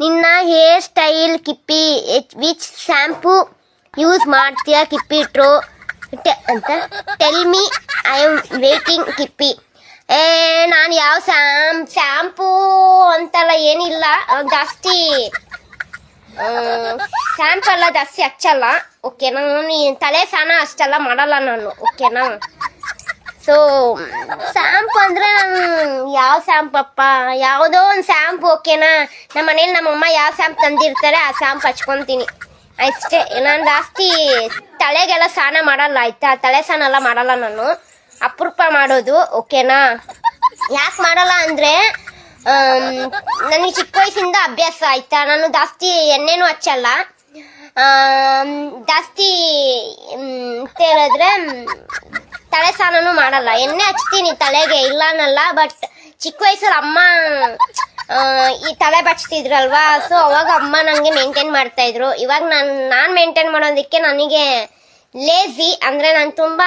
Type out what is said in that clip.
ನಿನ್ನ hair style Kippi which shampoo use ಮಾಡ್ತೀಯ ಕಿಪ್ಪಿ ಟ್ರೋ ಅಂತ tell me I am waiting Kippi. ನಾನು ಯಾವ ಶ್ಯಾಂಪೂ ಅಂತೆಲ್ಲ ಏನಿಲ್ಲ, ಜಾಸ್ತಿ ಶ್ಯಾಂಪು ಎಲ್ಲ ಜಾಸ್ತಿ ಹಚ್ಚಲ್ಲ ಓಕೆನಾ. ನಾನು ತಲೆ ಸ್ನಾನ ಅಷ್ಟೆಲ್ಲ ಮಾಡಲ್ಲ ನಾನು ಓಕೆನಾ. ಸೊ ಶ್ಯಾಂಪು ಅಂದರೆ ನಾನು ಯಾವ ಶ್ಯಾಂಪು ಅಪ್ಪ, ಯಾವುದೋ ಒಂದು ಶ್ಯಾಂಪು ಓಕೆನಾ. ನಮ್ಮ ಮನೇಲಿ ನಮ್ಮಮ್ಮ ಯಾವ ಶ್ಯಾಂಪು ತಂದಿರ್ತಾರೆ ಆ ಶ್ಯಾಂಪು ಹಚ್ಕೊತೀನಿ ಅಷ್ಟೇ. ನಾನು ಜಾಸ್ತಿ ತಲೆಗೆಲ್ಲ ಸ್ನಾನ ಮಾಡಲ್ಲ ಆಯ್ತಾ, ತಲೆ ಸ್ನಾನ ಎಲ್ಲ ಮಾಡಲ್ಲ ನಾನು, ಅಪರೂಪ ಮಾಡೋದು ಓಕೆನಾ. ಯಾಕೆ ಮಾಡಲ್ಲ ಅಂದರೆ ನನಗೆ ಚಿಕ್ಕ ವಯಸ್ಸಿಂದ ಅಭ್ಯಾಸ ಆಯ್ತಾ. ನಾನು ಜಾಸ್ತಿ ಎಣ್ಣೆನೂ ಹಚ್ಚಲ್ಲ, ಜಾಸ್ತಿ ಅಂತ ಹೇಳಿದ್ರೆ ತಲೆ ಸ್ನಾನನೂ ಮಾಡಲ್ಲ. ಎಣ್ಣೆ ಹಚ್ತೀನಿ ತಲೆಗೆ ಇಲ್ಲ ಅನ್ನಲ್ಲ, ಬಟ್ ಚಿಕ್ಕ ವಯಸ್ಸಲ್ಲಿ ಅಮ್ಮ ಈ ತಲೆ ಬಚ್ತಿದ್ರಲ್ವಾ, ಸೊ ಅವಾಗ ಅಮ್ಮ ನನಗೆ ಮೇಂಟೈನ್ ಮಾಡ್ತಾ ಇದ್ರು. ಇವಾಗ ನಾನು ಮೇಂಟೈನ್ ಮಾಡೋದಕ್ಕೆ ನನಗೆ ಲೇಜಿ ಅಂದರೆ ನಾನು ತುಂಬ